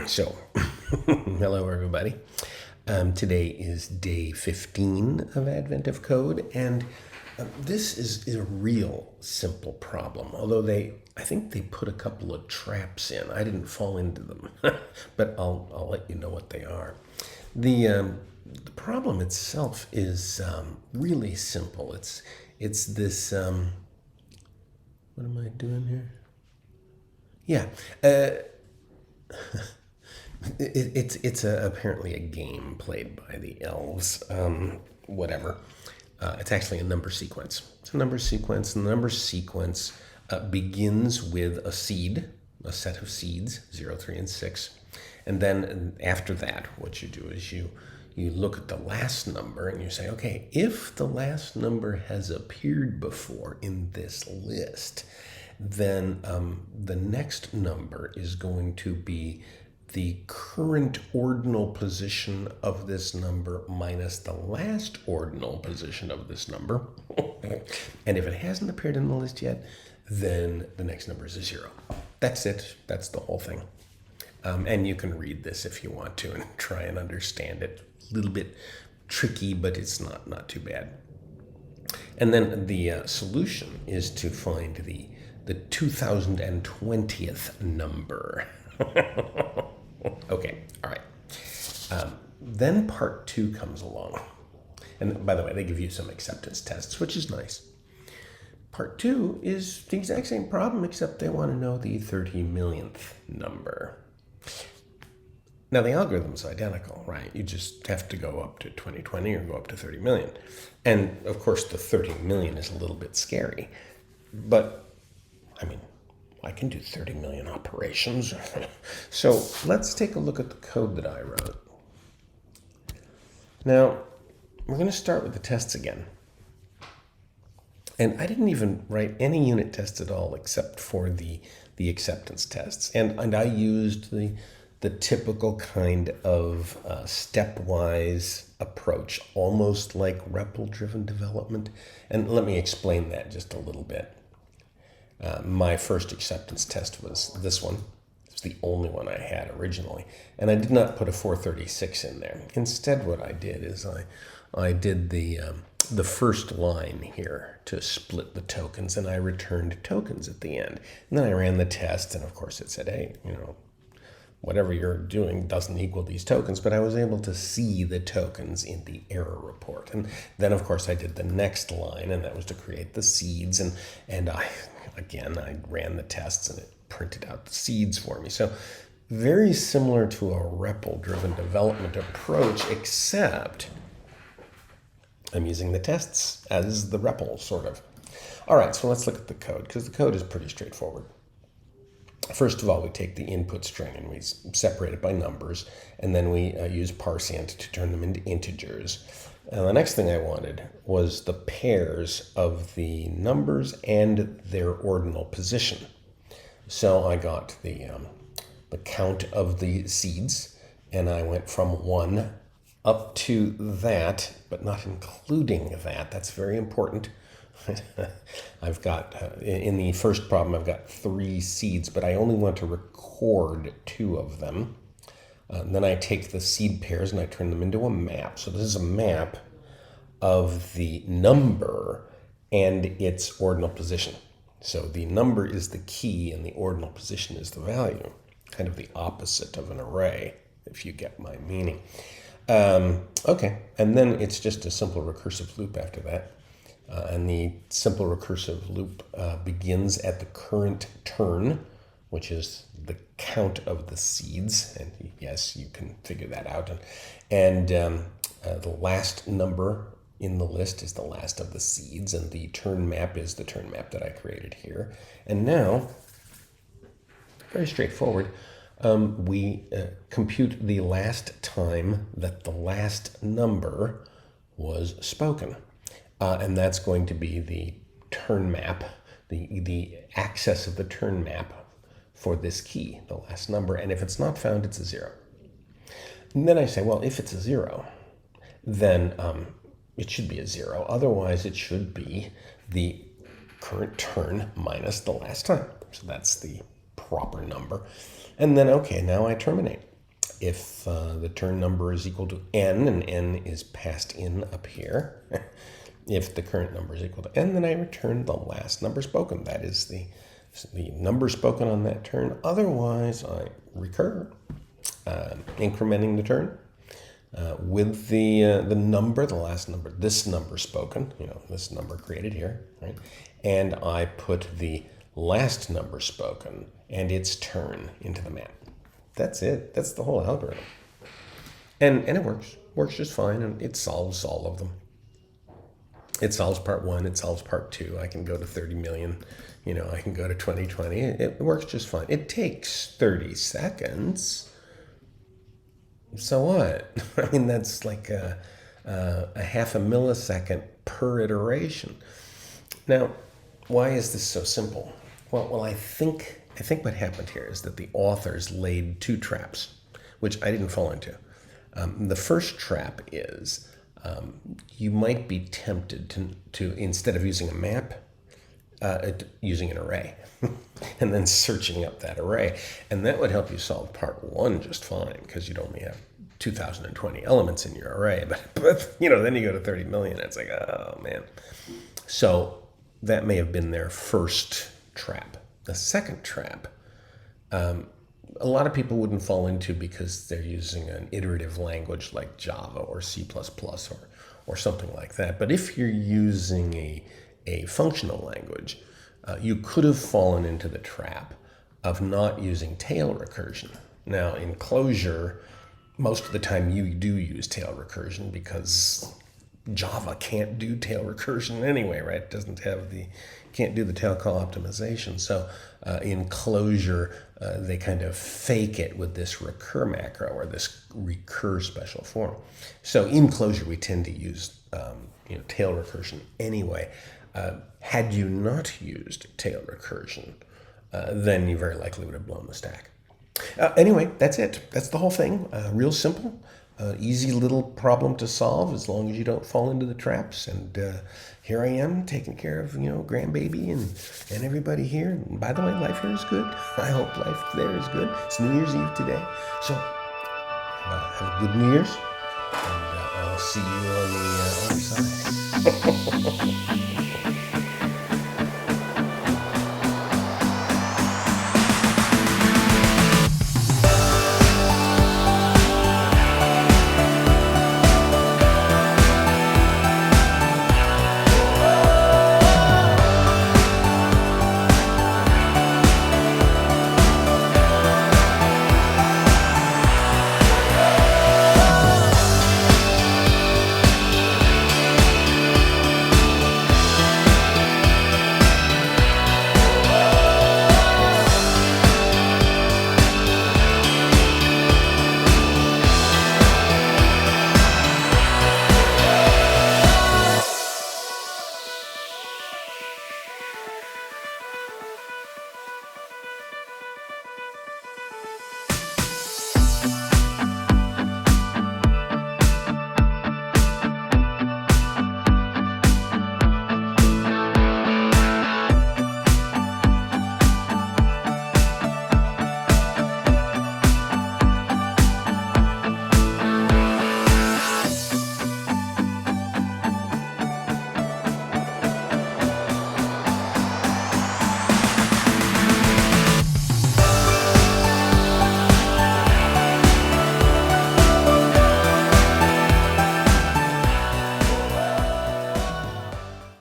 So, hello everybody. Today is day 15 of Advent of Code, and this is a real simple problem. Although I think they put a couple of traps in. I didn't fall into them, but I'll let you know what they are. The problem itself is really simple. It's this. What am I doing here? Yeah. It's apparently a game played by the elves. Whatever. It's actually a number sequence. It's a number sequence, and the number sequence begins with a seed, a set of seeds, 0, 3, and 6. And then after that, what you do is you look at the last number and you say, okay, if the last number has appeared before in this list, then the next number is going to be the current ordinal position of this number minus the last ordinal position of this number. And if it hasn't appeared in the list yet, then the next number is a 0. That's it. That's the whole thing. And you can read this if you want to and try and understand it. A little bit tricky, but it's not too bad. And then the solution is to find the 2020th number. Okay, all right. Then part 2 comes along. And by the way, they give you some acceptance tests, which is nice. Part 2 is the exact same problem, except they want to know the 30 millionth number. Now, the algorithm's identical, right? You just have to go up to 2020 or go up to 30 million. And, of course, the 30 million is a little bit scary. But, I mean, I can do 30 million operations. So let's take a look at the code that I wrote. Now, we're going to start with the tests again. And I didn't even write any unit tests at all except for the acceptance tests. And I used the typical kind of stepwise approach, almost like REPL-driven development. And let me explain that just a little bit. My first acceptance test was this one. It's the only one I had originally. And I did not put a 436 in there. Instead, what I did is I did the first line here to split the tokens, and I returned tokens at the end. And then I ran the test, and of course it said, hey, whatever you're doing doesn't equal these tokens, but I was able to see the tokens in the error report. And then, of course, I did the next line, and that was to create the seeds. And I ran the tests, and it printed out the seeds for me. So very similar to a REPL-driven development approach, except I'm using the tests as the REPL, sort of. All right, so let's look at the code, because the code is pretty straightforward. First of all, we take the input string and we separate it by numbers, and then we use parseInt to turn them into integers. And the next thing I wanted was the pairs of the numbers and their ordinal position. So I got the count of the seeds, and I went from 1 up to that, but not including that. That's very important. I've got, in the first problem, I've got 3 seeds, but I only want to record 2 of them. Then I take the seed pairs and I turn them into a map. So this is a map of the number and its ordinal position. So the number is the key and the ordinal position is the value. Kind of the opposite of an array, if you get my meaning. Okay, and then it's just a simple recursive loop after that. And the simple recursive loop begins at the current turn, which is the count of the seeds. And yes, you can figure that out. And the last number in the list is the last of the seeds, and the turn map is the turn map that I created here. And now, very straightforward, we compute the last time that the last number was spoken. And that's going to be the turn map, the access of the turn map for this key, the last number. And if it's not found, it's a 0. And then I say, well, if it's a 0, then it should be a 0. Otherwise, it should be the current turn minus the last time. So that's the proper number. And then, okay, now I terminate. if the turn number is equal to n, and n is passed in up here, if the current number is equal to n, then I return the last number spoken. That is the number spoken on that turn. Otherwise, I recur, incrementing the turn with the number, the last number, this number spoken, this number created here, right? And I put the last number spoken and its turn into the map. That's it. That's the whole algorithm. And it works just fine, and it solves all of them. It solves part 1, it solves part 2. I can go to 30 million, I can go to 2020. It works just fine. It takes 30 seconds. So what? I mean, that's like a half a millisecond per iteration. Now, why is this so simple? Well, I think what happened here is that the authors laid 2 traps, which I didn't fall into. The first trap is you might be tempted to instead of using a map, using an array, and then searching up that array. And that would help you solve part 1 just fine, because you'd only have 2020 elements in your array. But then you go to 30 million, it's like, oh man. So that may have been their first trap. The second trap, a lot of people wouldn't fall into because they're using an iterative language like Java or C++ or something like that. But if you're using a functional language, you could have fallen into the trap of not using tail recursion. Now, in Clojure, most of the time you do use tail recursion because Java can't do tail recursion anyway, right? It doesn't have can't do the tail call optimization. So in Clojure, they kind of fake it with this recur macro or this recur special form. So in Clojure, we tend to use tail recursion anyway. Had you not used tail recursion, then you very likely would have blown the stack. Anyway, that's it. That's the whole thing. Real simple, easy little problem to solve as long as you don't fall into the traps. And here I am taking care of, grandbaby and everybody here. And by the way, life here is good. I hope life there is good. It's New Year's Eve today. So have a good New Year's. And I'll see you on the other side.